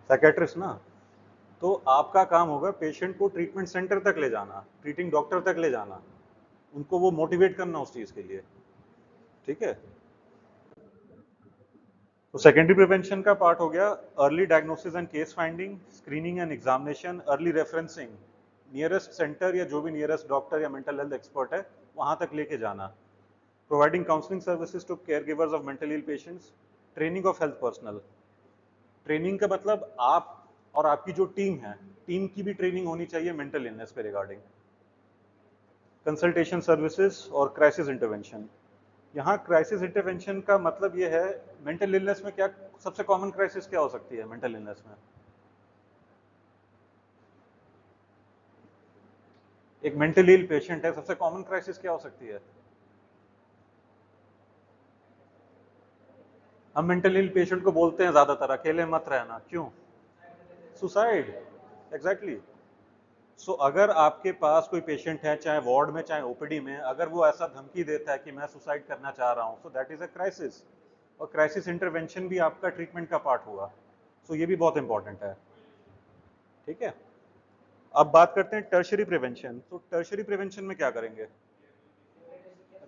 साइकेट्रिस्ट ना। तो आपका काम होगा पेशेंट को ट्रीटमेंट सेंटर तक ले जाना, ट्रीटिंग डॉक्टर तक ले जाना, उनको वो मोटिवेट करना उस चीज के लिए। ठीक है। तो सेकेंडरी प्रिवेंशन का पार्ट हो गया early diagnosis and case finding, screening and examination, early referencing, nearest centre या जो भी नियरेस्ट डॉक्टर या मेंटल हेल्थ एक्सपर्ट है वहां तक लेके जाना, providing counselling services to caregivers of mental ill patients, training of health personnel. Training का मतलब आप और आपकी जो टीम है, टीम की भी ट्रेनिंग होनी चाहिए मेंटल इलनेस पे रिगार्डिंग। कंसल्टेशन सर्विसेज और क्राइसिस इंटरवेंशन। यहाँ क्राइसिस इंटरवेंशन का मतलब ये है, मेंटल इलनेस में क्या सबसे कॉमन क्राइसिस क्या हो सकती है मेंटल इलनेस में? एक मेंटल इल पेशेंट है, सबसे कॉमन क्राइसिस क्या हो सकती है? हम मेंटल इल पेशेंट को बोलते हैं ज्यादातर अकेले मत रहना, क्यों? सुसाइड। एग्जैक्टली। सो अगर आपके पास कोई पेशेंट है, चाहे वार्ड में चाहे ओपीडी में, अगर वो ऐसा धमकी देता है कि मैं सुसाइड करना चाह रहा हूं, so that is a crisis. और क्राइसिस इंटरवेंशन भी आपका ट्रीटमेंट का पार्ट होगा। सो ये भी बहुत इंपॉर्टेंट है। ठीक है। अब बात करते हैं टर्शरी प्रिवेंशन। तो टर्शरी प्रिवेंशन में क्या करेंगे?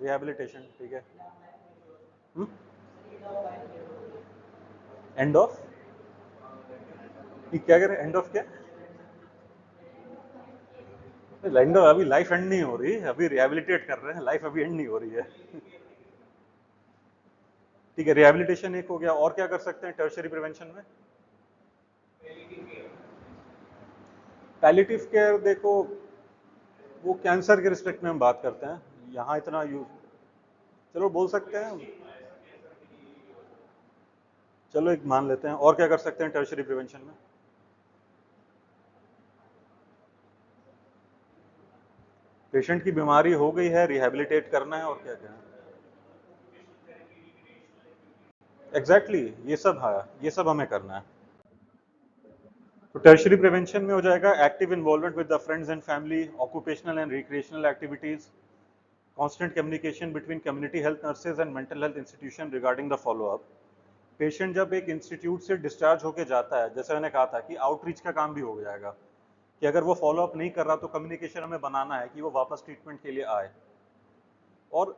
रिहैबिलिटेशन, ठीक है। End of? क्या करें, एंड ऑफ क्या? एंड अभी लाइफ एंड नहीं हो रही, अभी रिहैबिलिटेट कर रहे हैं, लाइफ अभी एंड नहीं हो रही है। ठीक है, रिहैबिलिटेशन एक हो गया, और क्या कर सकते हैं टर्शरी प्रिवेंशन में? पैलिएटिव केयर देखो, वो कैंसर के रिस्पेक्ट में हम बात करते हैं, यहाँ इतना यूज, चलो बोल सकते हैं, चलो एक मान लेते हैं। और क्या कर सकते हैं टर्शरी प्रिवेंशन में? पेशेंट की बीमारी हो गई है, रिहैबिलिटेट करना है, और क्या क्या है? एग्जैक्टली exactly, ये सब है, ये सब हमें करना है। तो टर्शरी प्रिवेंशन में हो जाएगा active involvement with the friends and family, occupational and recreational activities, constant communication between community health nurses and mental health institution regarding the follow up. Patient जब एक इंस्टीट्यूट से डिस्चार्ज होकर जाता है, जैसे मैंने कहा था कि आउटरीच का काम भी हो जाएगा, कि अगर वो फॉलो अप नहीं कर रहा तो कम्युनिकेशन हमें बनाना है कि वो वापस ट्रीटमेंट के लिए आए। और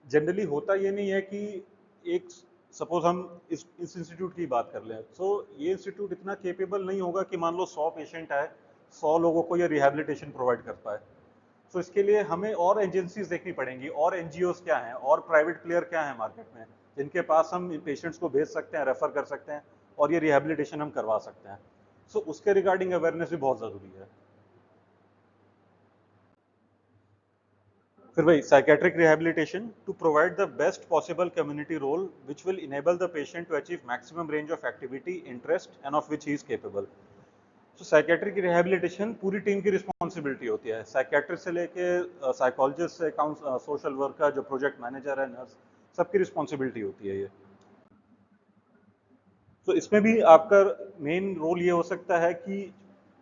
जनरली होता ये नहीं है कि एक, सपोज हम इस इंस्टीट्यूट की बात कर लें, तो ये इंस्टीट्यूट इतना केपेबल नहीं होगा कि मान लो 100 पेशेंट है, 100 लोगों को ये रिहैबिलिटेशन प्रोवाइड कर पाए। तो इसके लिए हमें और एजेंसीज देखनी पड़ेंगी, और एनजीओज क्या हैं, और प्राइवेट प्लेयर क्या हैं मार्केट में, जिनके पास हम पेशेंट्स को भेज सकते हैं, रेफर कर सकते हैं, और ये रिहैबिलिटेशन हम करवा सकते हैं। सो उसके रिगार्डिंग अवेयरनेस भी बहुत जरूरी है। फिर वही psychiatric rehabilitation to provide the best possible community role which will enable the patient to achieve maximum range of activity, interest and of which he is capable. तो साइकेट्रिक रिहैबिलिटेशन पूरी team की responsibility होती है, psychiatrist से लेके psychologist से social worker, जो project manager है, नर्स, सबकी रिस्पॉन्सिबिलिटी होती है ये। तो इसमें भी आपका मेन रोल ये हो सकता है कि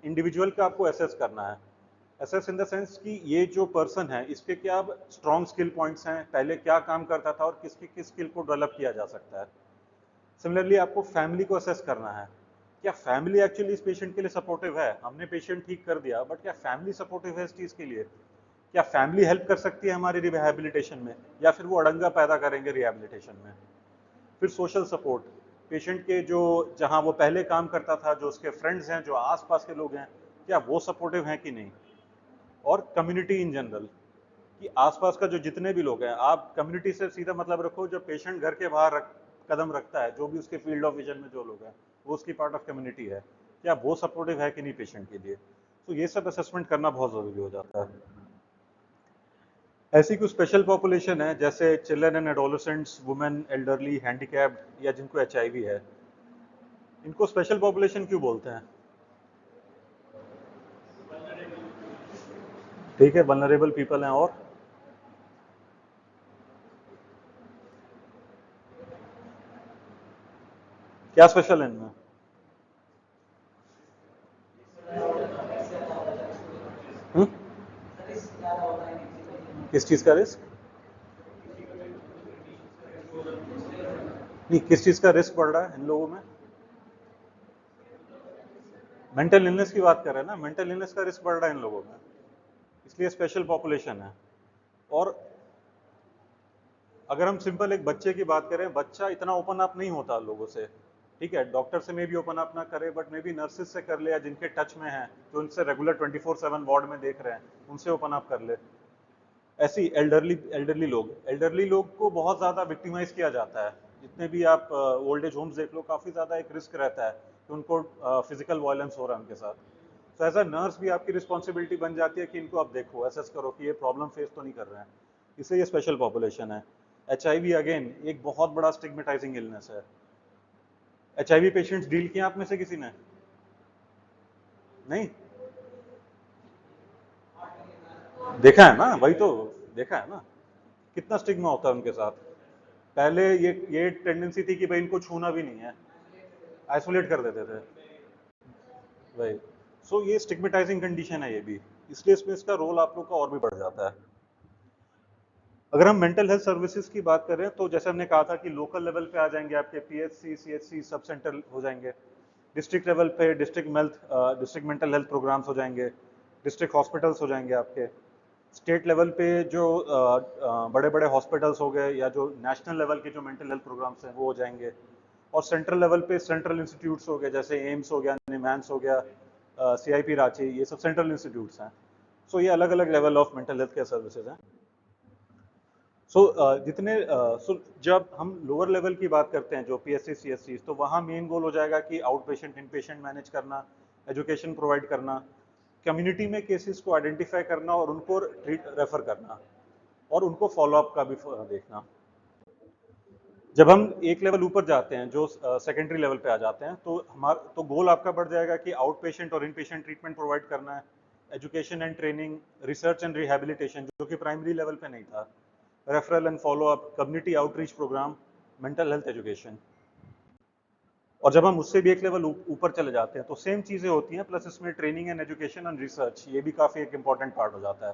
इंडिविजुअल का आपको एसेस करना है, असेस इन द सेंस कि ये जो पर्सन है इसके क्या स्ट्रॉन्ग स्किल पॉइंट्स हैं, पहले क्या काम करता था और किसकी किस स्किल को डेवलप किया जा सकता है। सिमिलरली आपको फैमिली को असेस करना है, क्या फैमिली एक्चुअली इस पेशेंट के लिए सपोर्टिव है। हमने पेशेंट ठीक कर दिया बट क्या फैमिली सपोर्टिव है इस चीज के लिए, क्या फैमिली हेल्प कर सकती है हमारी रिहैबिलिटेशन में, या फिर वो अड़ंगा पैदा करेंगे रिहैबिलिटेशन में। फिर सोशल सपोर्ट, पेशेंट के जो जहां वो पहले काम करता था, जो उसके फ्रेंड्स हैं, जो आसपास के लोग हैं, क्या वो सपोर्टिव हैं कि नहीं। और कम्युनिटी इन जनरल, कि आसपास का जो जितने भी लोग हैं, आप कम्युनिटी से सीधा मतलब रखो, जो पेशेंट घर के बाहर कदम रखता है, जो भी उसके फील्ड ऑफ विजन में जो लोग हैं, वो उसकी पार्ट ऑफ कम्युनिटी है, क्या वो सपोर्टिव है कि नहीं पेशेंट के लिए। तो ये सब असेसमेंट करना बहुत जरूरी हो जाता है। ऐसी कुछ स्पेशल पॉपुलेशन है जैसे children and adolescents, women, elderly, handicapped, या जिनको एचआईवी है, इनको स्पेशल पॉपुलेशन क्यों बोलते हैं। ठीक है, वल्नरेबल पीपल हैं। और क्या स्पेशल है इनमें। हम्म? किस चीज का रिस्क, नहीं किस चीज का रिस्क बढ़ रहा है इन लोगों में। मेंटल इलनेस की बात कर रहे हैं ना, मेंटल इलनेस का रिस्क बढ़ रहा है इन लोगों में, इसलिए स्पेशल पॉपुलेशन है। और अगर हम सिंपल एक बच्चे की बात करें, बच्चा इतना ओपन अप नहीं होता लोगों से, ठीक है, डॉक्टर से मे भी ओपन अप ना करे बट मे भी नर्सेज से कर ले, या जिनके टच में है, जो उनसे रेगुलर 24/7 वार्ड में देख रहे हैं, उनसे ओपन अप कर ले। ऐसी एल्डरली लोग को बहुत ज़्यादा विक्टिमाइज किया जाता है। जितने भी आप ओल्ड एज होम्स देख लो, काफ़ी ज़्यादा एक रिस्क रहता है कि उनको फिजिकल वायलेंस हो रहा है उनके साथ। तो एज अ नर्स भी आपकी रिस्पॉन्सिबिलिटी बन जाती है कि इनको आप देखो, असेस करो कि ये प्रॉब्लम फेस तो नहीं कर रहे हैं। इसलिए ये स्पेशल पॉपुलेशन है। एचआईवी अगेन एक बहुत बड़ा स्टिग्मेटाइजिंग इलनेस है। एचआईवी पेशेंट्स डील किए आप में से किसी ने, नहीं देखा है ना, वही तो, देखा है ना कितना स्टिग्मा होता है उनके साथ। पहले ये टेंडेंसी थी कि भाई इनको छूना भी नहीं है, आइसोलेट कर देते थे भाई। सो ये स्टिग्मेटाइजिंग कंडीशन है ये भी, इसलिए इसमें इसका रोल आप लोग का और भी बढ़ जाता है। अगर हम मेंटल हेल्थ सर्विसेज की बात करें तो जैसे हमने कहा था कि लोकल लेवल पे आ जाएंगे आपके पीएचसी, सीएचसी, सब सेंटर हो जाएंगे। डिस्ट्रिक्ट लेवल पे डिस्ट्रिक्ट मेंटल हेल्थ प्रोग्राम्स हो जाएंगे, डिस्ट्रिक्ट हॉस्पिटल्स हो जाएंगे आपके। स्टेट लेवल पे जो बड़े बड़े हॉस्पिटल्स हो गए, या जो नेशनल लेवल के जो मेंटल हेल्थ प्रोग्राम्स हैं वो हो जाएंगे। और सेंट्रल लेवल पे सेंट्रल इंस्टीट्यूट्स हो गए, जैसे एम्स हो गया, निमैंस हो गया, सीआईपी रांची, ये सब सेंट्रल इंस्टीट्यूट्स हैं। सो ये अलग अलग level of mental health care services हैं। सो जब हम लोअर लेवल की बात करते हैं, जो पीएससी सीएससी, तो वहाँ मेन गोल हो जाएगा कि out patient in patient manage करना, एजुकेशन प्रोवाइड करना, कम्युनिटी में केसेस को आइडेंटिफाई करना और उनको ट्रीट रेफर करना, और उनको फॉलोअप का भी देखना। जब हम एक लेवल ऊपर जाते हैं, जो सेकेंडरी लेवल पे आ जाते हैं, तो हमारा तो गोल आपका बढ़ जाएगा कि आउट पेशेंट और इन पेशेंट ट्रीटमेंट प्रोवाइड करना है, education and training, research and rehabilitation जो कि प्राइमरी लेवल पे नहीं था, referral and follow up, community outreach programme, mental health education. और जब हम उससे भी एक लेवल ऊपर चले जाते हैं तो सेम चीजें होती हैं, प्लस इसमें training and education and research, ये भी काफी एक इंपॉर्टेंट पार्ट हो जाता है।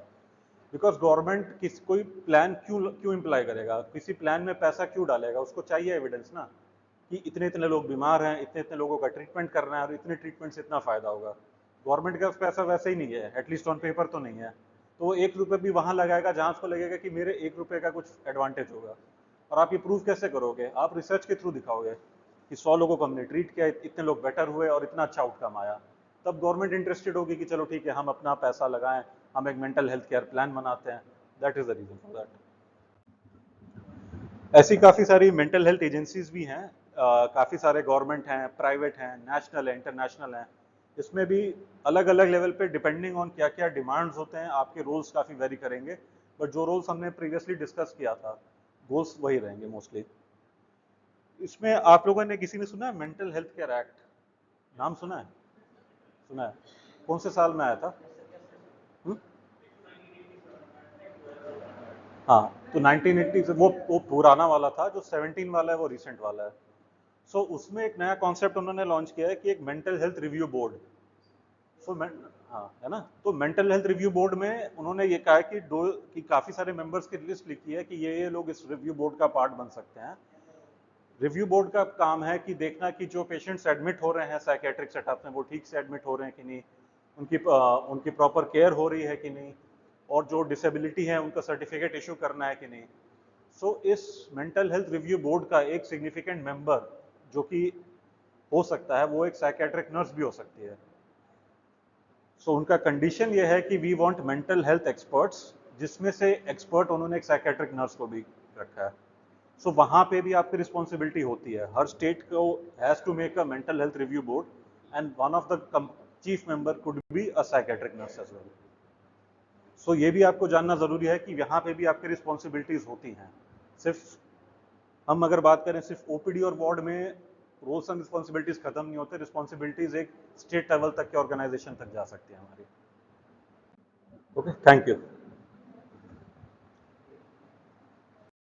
बिकॉज गवर्नमेंट कोई प्लान क्यों क्यों इम्प्लाई करेगा, किसी प्लान में पैसा क्यों डालेगा, उसको चाहिए एविडेंस ना, कि इतने इतने लोग बीमार हैं, इतने इतने लोगों का ट्रीटमेंट करना है और इतने ट्रीटमेंट से इतना फायदा होगा। गवर्नमेंट का पैसा वैसे ही नहीं है, एटलीस्ट ऑन पेपर तो नहीं है। तो वो 1 रुपये भी वहां लगाएगा जहां उसको लगेगा कि मेरे 1 रुपये का कुछ एडवांटेज होगा। और आप ये प्रूव कैसे करोगे, आप रिसर्च के थ्रू दिखाओगे कि 100 लोगों को हमने ट्रीट किया, इतने लोग बेटर हुए और इतना अच्छा आउटकम आया। तब गवर्नमेंट इंटरेस्टेड होगी कि चलो ठीक है, हम अपना पैसा लगाएं, हम एक मेंटल हेल्थ केयर प्लान बनाते हैं। That is the reason for that. ऐसी काफ़ी सारी मेंटल हेल्थ एजेंसीज भी हैं, काफ़ी सारे गवर्नमेंट हैं, प्राइवेट हैं, नेशनल है, इंटरनेशनल हैं। इसमें भी अलग अलग लेवल पे डिपेंडिंग ऑन क्या क्या डिमांड्स होते हैं, आपके रोल्स काफ़ी वेरी करेंगे। बट जो रोल्स हमने प्रीवियसली डिस्कस किया था, गोल्स वही रहेंगे मोस्टली। इसमें आप लोगों ने किसी ने सुना है मेंटल हेल्थ केयर एक्ट, नाम सुना है, सुना है, कौन से साल में आया था। हुँ? हाँ, तो 1980 से वो पुराना वाला था, जो 17 वाला है वो रिसेंट वाला है। उसमें एक नया कॉन्सेप्ट उन्होंने लॉन्च किया है कि एक मेंटल हेल्थ रिव्यू बोर्ड। हाँ, है ना। तो मेंटल हेल्थ रिव्यू बोर्ड में उन्होंने ये कहा है कि काफी सारे मेंबर्स की लिस्ट लिखी है कि ये लोग इस रिव्यू बोर्ड का पार्ट बन सकते हैं। रिव्यू बोर्ड का काम है कि देखना कि जो पेशेंट्स एडमिट हो रहे हैं साइकेट्रिक सेटअप में वो ठीक से एडमिट हो रहे हैं कि नहीं, उनकी प्रॉपर केयर हो रही है कि नहीं, और जो डिसेबिलिटी है उनका सर्टिफिकेट इशू करना है कि नहीं। सो इस मेंटल हेल्थ रिव्यू बोर्ड का एक सिग्निफिकेंट मेंबर जो कि हो सकता है वो एक साइकेट्रिक नर्स भी हो सकती है। सो उनका कंडीशन ये है कि we want mental health experts, जिसमें से एक्सपर्ट उन्होंने एक साइकेट्रिक नर्स को भी रखा है। सो वहां पे भी आपकी रिस्पॉन्सिबिलिटी होती है, हर स्टेट को has to make a mental health review board and one of the chief member could be a psychiatric nurse as well. So ये भी आपको जानना जरूरी है कि यहाँ पे भी आपकी रिस्पॉन्सिबिलिटीज होती हैं। सिर्फ हम अगर बात करें सिर्फ ओपीडी और वार्ड में रोल्स एंड रिस्पॉन्सिबिलिटीज खत्म नहीं होते, रिस्पॉन्सिबिलिटीज एक स्टेट लेवल तक के ऑर्गेनाइजेशन तक जा सकती है हमारी। Okay, thank you.